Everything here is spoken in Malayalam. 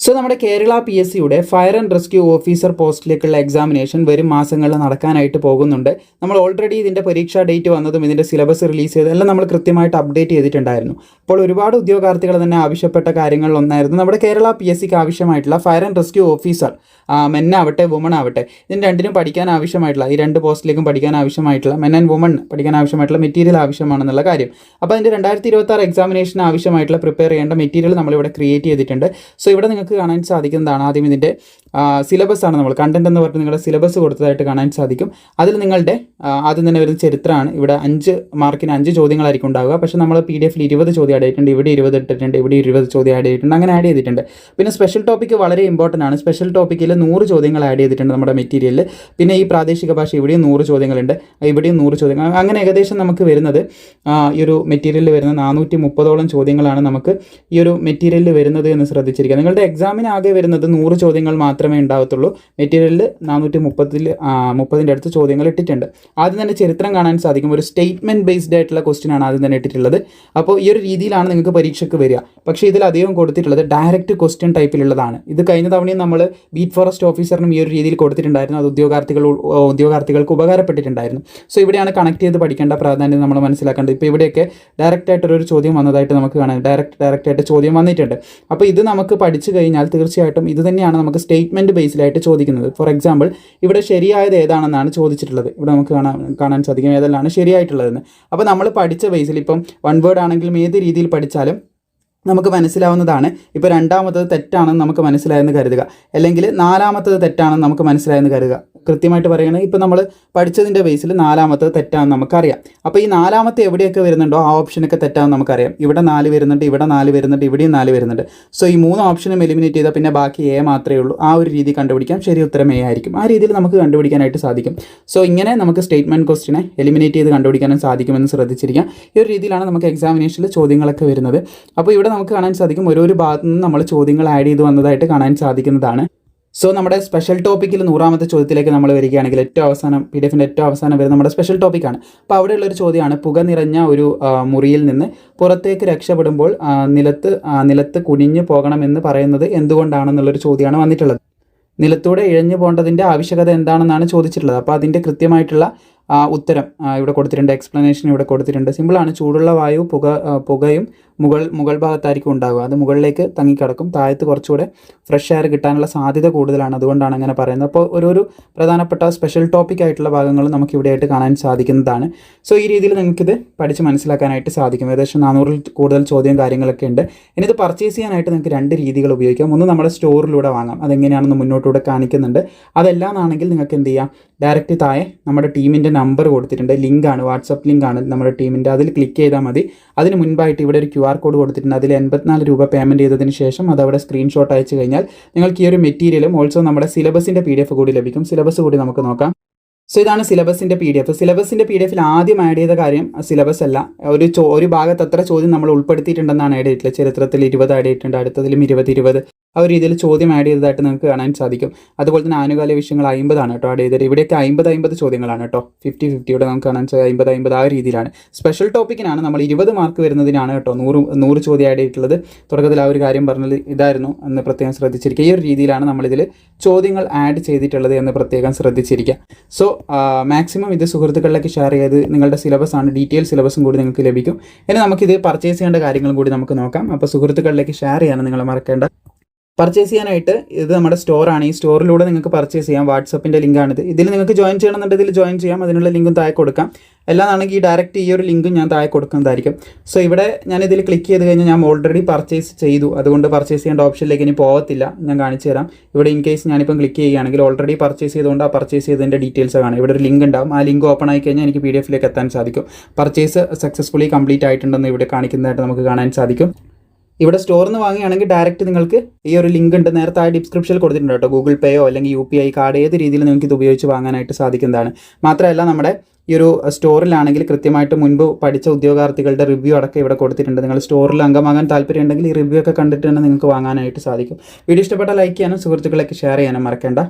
സോ നമ്മുടെ കേരള PSCയുടെ ഫയർ ആൻഡ് റെസ്ക്യൂ ഓഫീസർ പോസ്റ്റിലേക്കുള്ള എക്സാമിനേഷൻ വരും മാസങ്ങളിൽ നടക്കാനായിട്ട് പോകുന്നുണ്ട്. നമ്മൾ ഓൾറെഡി ഇതിൻ്റെ പരീക്ഷാ ഡേറ്റ് വന്നതും ഇതിൻ്റെ സിലബസ് റിലീസ് ചെയ്തതെല്ലാം നമ്മൾ കൃത്യമായിട്ട് അപ്ഡേറ്റ് ചെയ്തിട്ടുണ്ടായിരുന്നു. അപ്പോൾ ഒരുപാട് ഉദ്യോഗാർത്ഥികൾ തന്നെ ആവശ്യപ്പെട്ട കാര്യങ്ങളിലൊന്നായിരുന്നു നമ്മുടെ കേരള PSCക്ക് ആവശ്യമായിട്ടുള്ള ഫയർ ആൻഡ് റെസ്ക്യൂ ഓഫീസർ, മെന്നാവട്ടെ വുമൺ ആവട്ടെ, ഇതിന് രണ്ടിനും പഠിക്കാൻ ആവശ്യമായിട്ടുള്ള ഈ രണ്ട് പോസ്റ്റിലേക്കും പഠിക്കാൻ ആവശ്യമായിട്ടുള്ള മെൻ ആൻഡ് വുമൺ പഠിക്കാൻ ആവശ്യമായിട്ടുള്ള മെറ്റീരിയൽ ആവശ്യമാണെന്നുള്ള കാര്യം. അപ്പോൾ അതിൻ്റെ 2026 എക്സാമിനേഷന് ആവശ്യമായിട്ടുള്ള പ്രിപ്പയർ ചെയ്യേണ്ട മെറ്റീരിയൽ നമ്മളിവിടെ ക്രിയേറ്റ് ചെയ്തിട്ടുണ്ട്. സോ ഇവിടെ നിങ്ങൾക്ക് കാണാൻ സാധിക്കുന്നതാണ് ആദ്യം ഇതിൻ്റെ സിലബസ് ആണ്. നമ്മൾ കണ്ടന്റ് എന്ന് പറഞ്ഞിട്ട് നിങ്ങളുടെ സിലബസ് കൊടുത്തതായിട്ട് കാണാൻ സാധിക്കും. അതിൽ നിങ്ങളുടെ ആദ്യം തന്നെ വരുന്ന ചരിത്രമാണ്. ഇവിടെ 5 മാർക്കിന് 5 ചോദ്യങ്ങളായിരിക്കും ഉണ്ടാവുക. പക്ഷേ നമ്മൾ PDF-ൽ 20 ചോദ്യം ആഡ് ചെയ്തിട്ടുണ്ട്, ഇവിടെ 20 ഇട്ടിട്ടുണ്ട്, ഇവിടെ 20 ചോദ്യം ആഡ് ചെയ്തിട്ടുണ്ട്, അങ്ങനെ ആഡ് ചെയ്തിട്ടുണ്ട്. പിന്നെ സ്പെഷ്യൽ ടോപ്പിക്ക് വളരെ ഇമ്പോർട്ടൻ്റ് ആണ്. സ്പെഷ്യൽ ടോപ്പിക്കിൽ 100 ചോദ്യങ്ങൾ ആഡ് ചെയ്തിട്ടുണ്ട് നമ്മുടെ മെറ്റീരിയലിൽ. പിന്നെ ഈ പ്രാദേശിക ഭാഷ ഇവിടെയും 100 ചോദ്യങ്ങളുണ്ട്, ഇവിടെയും 100 ചോദ്യങ്ങൾ. അങ്ങനെ ഏകദേശം നമുക്ക് വരുന്നത് ഈ ഒരു മെറ്റീരിയലിൽ വരുന്ന 430ഓളം ചോദ്യങ്ങളാണ് നമുക്ക് ഈ ഒരു മെറ്റീരിയലിൽ വരുന്നത് എന്ന് ശ്രദ്ധിച്ചിരിക്കുക. നിങ്ങളുടെ എക്സാമിന് ആകെ വരുന്നത് 100 ചോദ്യങ്ങൾ മാത്രമേ ഉണ്ടാവത്തുള്ളൂ. മെറ്റീരിയലിൽ 430 അടുത്ത് ചോദ്യങ്ങൾ ഇട്ടിട്ടുണ്ട്. ആദ്യം തന്നെ ചരിത്രം കാണാൻ സാധിക്കും. ഒരു സ്റ്റേറ്റ്മെൻറ്റ് ബേസ്ഡ് ആയിട്ടുള്ള ക്വസ്റ്റ്യൻ ആണ് ആദ്യം തന്നെ ഇട്ടിട്ടുള്ളത്. അപ്പോൾ ഈ ഒരു രീതിയിലാണ് നിങ്ങൾക്ക് പരീക്ഷയ്ക്ക് വരിക. പക്ഷേ ഇതിലധികം കൊടുത്തിട്ടുള്ളത് ഡയറക്റ്റ് ക്വസ്റ്റ്യൻ ടൈപ്പിലുള്ളതാണ്. ഇത് കഴിഞ്ഞ തവണയും നമ്മൾ ബീറ്റ് ഫോറസ്റ്റ് ഓഫീസറിനും ഈ ഒരു രീതിയിൽ കൊടുത്തിട്ടുണ്ടായിരുന്നു. അത് ഉദ്യോഗാർത്ഥികൾക്ക് ഉപകാരപ്പെട്ടിട്ടുണ്ടായിരുന്നു. സോ ഇവിടെയാണ് കണക്ട് ചെയ്ത് പഠിക്കേണ്ട പ്രാധാന്യം നമ്മൾ മനസ്സിലാക്കേണ്ടത്. ഇപ്പോൾ ഇവിടെയൊക്കെ ഡയറക്റ്റ് ആയിട്ടൊരു ചോദ്യം വന്നതായിട്ട് നമുക്ക് കാണാം. ഡയറക്റ്റ് ആയിട്ട് ചോദ്യം വന്നിട്ടുണ്ട്. അപ്പോൾ ഇത് നമുക്ക് പഠിച്ചു കഴിഞ്ഞാൽ തീർച്ചയായിട്ടും ഇത് തന്നെയാണ് നമുക്ക് സ്റ്റേറ്റ്മെൻറ്റ് ബേസിലായിട്ട് ചോദിക്കുന്നത്. ഫോർ എക്സാമ്പിൾ ഇവിടെ ശരിയായത് ഏതാണെന്നാണ് ചോദിച്ചിട്ടുള്ളത്. ഇവിടെ നമുക്ക് കാണാൻ സാധിക്കും ഏതെല്ലാം ശരിയായിട്ടുള്ളതെന്ന്. അപ്പോൾ നമ്മൾ പഠിച്ച ബേസിൽ ഇപ്പം വൺ വേർഡ് ആണെങ്കിലും ഏത് രീതിയിൽ പഠിച്ചാലും നമുക്ക് മനസ്സിലാവുന്നതാണ്. ഇപ്പോൾ രണ്ടാമത്തത് തെറ്റാണെന്ന് നമുക്ക് മനസ്സിലായെന്ന് കരുതുക, അല്ലെങ്കിൽ നാലാമത്തത് തെറ്റാണെന്ന് നമുക്ക് മനസ്സിലായെന്ന് കരുതുക. കൃത്യമായിട്ട് പറയുകയാണെങ്കിൽ ഇപ്പോൾ നമ്മൾ പഠിച്ചതിൻ്റെ ബേസിൽ നാലാമത്തത് തെറ്റാണെന്ന് നമുക്കറിയാം. അപ്പോൾ ഈ നാലാമത്തെ എവിടെയൊക്കെ വരുന്നുണ്ടോ ആ ഓപ്ഷനൊക്കെ തെറ്റാണെന്ന് നമുക്കറിയാം. ഇവിടെ 4 വരുന്നുണ്ട്, ഇവിടെ 4 വരുന്നുണ്ട്, ഇവിടെയും 4 വരുന്നുണ്ട്. സോ ഈ 3 ഓപ്ഷനും എലിമിനേറ്റ് ചെയ്താൽ പിന്നെ ബാക്കി A മാത്രമേ ഉള്ളൂ. ആ ഒരു രീതി കണ്ടുപിടിക്കാം. ശരി ഉത്തരം A ആയിരിക്കും. ആ രീതിയിൽ നമുക്ക് കണ്ടുപിടിക്കാനായിട്ട് സാധിക്കും. സോ ഇങ്ങനെ നമുക്ക് സ്റ്റേറ്റ്മെൻറ്റ് ക്വസ്റ്റിനെ എലിമിനേറ്റ് ചെയ്ത് കണ്ടുപിടിക്കാനും സാധിക്കുമെന്ന് ശ്രദ്ധിച്ചിരിക്കാം. ഈ ഒരു രീതിയിലാണ് നമുക്ക് എക്സാമിനേഷനിൽ ചോദ്യങ്ങളൊക്കെ വരുന്നത്. അപ്പോൾ ഇവിടെ നമുക്ക് കാണാൻ സാധിക്കും ഓരോരു ഭാഗത്തു നിന്ന് നമ്മൾ ചോദ്യങ്ങൾ ആഡ് ചെയ്ത് വന്നതായിട്ട് കാണാൻ സാധിക്കുന്നതാണ്. സോ നമ്മുടെ സ്പെഷ്യൽ ടോപ്പിക്കിൽ 100ാമത്തെ ചോദ്യത്തിലേക്ക് നമ്മൾ വരികയാണെങ്കിൽ ഏറ്റവും അവസാനം PDF-ൻ്റെ ഏറ്റവും അവസാനം വരുന്ന നമ്മുടെ സ്പെഷ്യൽ ടോപ്പിക്കാണ്. അപ്പോൾ അവിടെയുള്ളൊരു ചോദ്യമാണ്, പുക നിറഞ്ഞ ഒരു മുറിയിൽ നിന്ന് പുറത്തേക്ക് രക്ഷപ്പെടുമ്പോൾ നിലത്ത് കുനിഞ്ഞു പോകണമെന്ന് പറയുന്നത് എന്തുകൊണ്ടാണെന്നുള്ളൊരു ചോദ്യമാണ് വന്നിട്ടുള്ളത്. നിലത്തൂടെ ഇഴഞ്ഞു പോകേണ്ടതിൻ്റെ ആവശ്യകത എന്താണെന്നാണ് ചോദിച്ചിട്ടുള്ളത്. അപ്പോൾ അതിൻ്റെ കൃത്യമായിട്ടുള്ള ഉത്തരം ഇവിടെ കൊടുത്തിട്ടുണ്ട്, എക്സ്പ്ലനേഷൻ ഇവിടെ കൊടുത്തിട്ടുണ്ട്. സിമ്പിളാണ്. ചൂടുള്ള വായു പുകയും മുകൾ ഭാഗത്തായിരിക്കും ഉണ്ടാകുക. അത് മുകളിലേക്ക് തങ്ങിക്കിടക്കും. താഴത്ത് കുറച്ചുകൂടെ ഫ്രഷ് എയർ കിട്ടാനുള്ള സാധ്യത കൂടുതലാണ്. അതുകൊണ്ടാണ് അങ്ങനെ പറയുന്നത്. അപ്പോൾ ഒരു പ്രധാനപ്പെട്ട സ്പെഷ്യൽ ടോപ്പിക് ആയിട്ടുള്ള ഭാഗങ്ങൾ നമുക്ക് ഇവിടെയായിട്ട് കാണാൻ സാധിക്കുന്നതാണ്. സോ ഈ രീതിയിൽ നിങ്ങൾക്കിത് പഠിച്ച് മനസ്സിലാക്കാനായിട്ട് സാധിക്കും. ഏകദേശം 400-ൽ കൂടുതൽ ചോദ്യം കാര്യങ്ങളൊക്കെ ഉണ്ട്. ഇനി ഇത് പർച്ചേസ് ചെയ്യാനായിട്ട് നിങ്ങൾക്ക് 2 രീതികൾ ഉപയോഗിക്കാം. ഒന്ന് നമ്മുടെ സ്റ്റോറിലൂടെ വാങ്ങാം. അതെങ്ങനെയാണെന്ന് മുന്നോട്ടൂടെ കാണിക്കുന്നുണ്ട്. അതല്ലാന്നാണെങ്കിൽ നിങ്ങൾക്ക് എന്ത് ചെയ്യാം, ഡയറക്റ്റ് താഴെ നമ്മുടെ ടീമിൻ്റെ നമ്പർ കൊടുത്തിട്ടുണ്ട്, ലിങ്കാണ്, വാട്സപ്പ് ലിങ്കാണ് നമ്മുടെ ടീമിൻ്റെ. അതിൽ ക്ലിക്ക് ചെയ്താൽ മതി. അതിന് മുൻപായിട്ട് ഇവിടെ ഒരു QR കോഡ് കൊടുത്തിട്ടുണ്ട്. അതിൽ 84 രൂപ പേയ്മെൻറ്റ് ചെയ്തതിന് ശേഷം അതവിടെ സ്ക്രീൻഷോട്ട് അയച്ചു കഴിഞ്ഞാൽ നിങ്ങൾക്ക് ഈ ഒരു മെറ്റീരിയലും ഓൾസോ നമ്മുടെ സിലബസിൻ്റെ PDF കൂടി ലഭിക്കും. സിലബസ് കൂടി നമുക്ക് നോക്കാം. സോ ഇതാണ് സിലബസിൻ്റെ PDF. സിലബസിൻ്റെ PDF-ൽ ആദ്യം ആഡ് ചെയ്ത കാര്യം സിലബസ് അല്ല, ഒരു ഭാഗത്ത് എത്ര ചോദ്യം നമ്മൾ ഉൾപ്പെടുത്തിയിട്ടുണ്ടെന്നാണ് ആഡ് ചെയ്തിട്ടുള്ളത്. ചരിത്രത്തിൽ 20 ആഡ് ചെയ്തിട്ടുണ്ട്, അടുത്തതിലും 20 ആ ഒരു രീതിയിൽ ചോദ്യം ആഡ് ചെയ്തതായിട്ട് നിങ്ങൾക്ക് കാണാൻ സാധിക്കും. അതുപോലെ തന്നെ ആനുകാലിക വിഷയങ്ങൾ 50 ആണ് കേട്ടോ ആഡ് ചെയ്തത്. ഇവിടെയൊക്കെ 50 ചോദ്യങ്ങളാണ് കേട്ടോ. 50 ഇവിടെ നമുക്ക് കാണാൻ സാധിക്കും 50 ആ രീതിയിലാണ്. സ്പെഷ്യൽ ടോപ്പിക്കിനാണ് നമ്മൾ 20 മാർക്ക് വരുന്നതിനാണ് കേട്ടോ 100 ചോദ്യം ആഡ് ചെയ്തിട്ടുള്ളത്. തുടക്കത്തിൽ ആ ഒരു കാര്യം പറഞ്ഞത് ഇതായിരുന്നു എന്ന് പ്രത്യേകം ശ്രദ്ധിച്ചിരിക്കുക. ഈ ഒരു രീതിയിലാണ് നമ്മളിതിൽ ചോദ്യങ്ങൾ ആഡ് ചെയ്തിട്ടുള്ളത് എന്ന് പ്രത്യേകം ശ്രദ്ധിച്ചിരിക്കുക. സോ മാക്സിമം ഇത് സുഹൃത്തുക്കളിലേക്ക് ഷെയർ ചെയ്ത് നിങ്ങളുടെ സിലബസ് ആണ്, ഡീറ്റെയിൽ സിലബസും കൂടി നിങ്ങൾക്ക് ലഭിക്കും. ഇനി നമുക്കിത് പർച്ചേസ് ചെയ്യേണ്ട കാര്യങ്ങളും കൂടി നമുക്ക് നോക്കാം. അപ്പോൾ സുഹൃത്തുക്കളിലേക്ക് ഷെയർ ചെയ്യാൻ നിങ്ങൾ മറക്കേണ്ട. പർച്ചേസ് ചെയ്യാനായിട്ട് ഇത് നമ്മുടെ സ്റ്റോറാണ്. ഈ സ്റ്റോറിലൂടെ നിങ്ങൾക്ക് പർച്ചേസ് ചെയ്യാം. വാട്സപ്പിൻ്റെ ലിങ്കാണിത്. ഇതിൽ നിങ്ങൾക്ക് ജോയിൻ ചെയ്യണമെന്നുണ്ടെങ്കിൽ ഇതിൽ ജോയിൻ ചെയ്യാം. അതിനുള്ള ലിങ്കും താഴെ കൊടുക്കാം. എല്ലാതാണെങ്കിൽ ഈ ഡയറക്റ്റ് ഈ ഒരു ലിങ്കും ഞാൻ താഴെ കൊടുക്കുന്നതായിരിക്കും. സോ ഇവിടെ ഞാനിതിൽ ക്ലിക്ക് ചെയ്ത് കഴിഞ്ഞാൽ ഞാൻ ഓൾറെഡി പർച്ചേസ് ചെയ്തു. അതുകൊണ്ട് പർച്ചേസ് ചെയ്യേണ്ട ഓപ്ഷനിലേക്ക് ഇനി പോകത്തില്ല. ഞാൻ കാണിച്ചു തരാം. ഇവിടെ ഇൻ കേസ് ഞാനിപ്പം ക്ലിക്ക് ചെയ്യുകയാണെങ്കിൽ ഓൾറെഡി പർച്ചേസ് ചെയ്തുകൊണ്ട് ആ പർച്ചേസ് ചെയ്തതിൻ്റെ ഡീറ്റെയിൽസ് കാണാം. ഇവിടെ ഒരു ലിങ്ക് ഉണ്ടാവും. ആ ലിങ്ക് ഓപ്പൺ ആയി കഴിഞ്ഞാൽ എനിക്ക് PDF-ലേക്ക് എത്താൻ സാധിക്കും. പർച്ചേസ് സക്സസ്ഫുള്ളി കംപ്ലീറ്റ് ആയിട്ടുണ്ടെന്ന് ഇവിടെ കാണിക്കുന്നതായിട്ട് നമുക്ക് കാണാൻ സാധിക്കും. ഇവിടെ സ്റ്റോറിൽ നിന്ന് വാങ്ങുകയാണെങ്കിൽ ഡയറക്റ്റ് നിങ്ങൾക്ക് ഈ ഒരു ലിങ്ക് ഉണ്ട്, നേരത്തെ ആ ഡിസ്ക്രിപ്ഷനിൽ കൊടുത്തിട്ടുണ്ട് കേട്ടോ. ഗൂഗിൾ പേയോ അല്ലെങ്കിൽ UPI കാർഡ് ഏത് രീതിയിൽ നിങ്ങൾക്ക് ഇത് ഉപയോഗിച്ച് വാങ്ങാനായിട്ട് സാധിക്കുന്നതാണ്. മാത്രമല്ല നമ്മുടെ ഈ ഒരു സ്റ്റോറിലാണെങ്കിൽ കൃത്യമായിട്ട് മുൻപ് പഠിച്ച ഉദ്യോഗാർത്ഥികളുടെ റിവ്യൂ അടക്കം ഇവിടെ കൊടുത്തിട്ടുണ്ട്. നിങ്ങൾ സ്റ്റോറിൽ അംഗമാകാൻ താല്പര്യമുണ്ടെങ്കിൽ ഈ റിവ്യൂ ഒക്കെ കണ്ടിട്ട് തന്നെ നിങ്ങൾക്ക് വാങ്ങാനായിട്ട് സാധിക്കും. വീഡിയോ ഇഷ്ടപ്പെട്ട ലൈക്ക് ചെയ്യാനും സുഹൃത്തുക്കളൊക്കെ ഷെയർ ചെയ്യാനും മറക്കേണ്ട.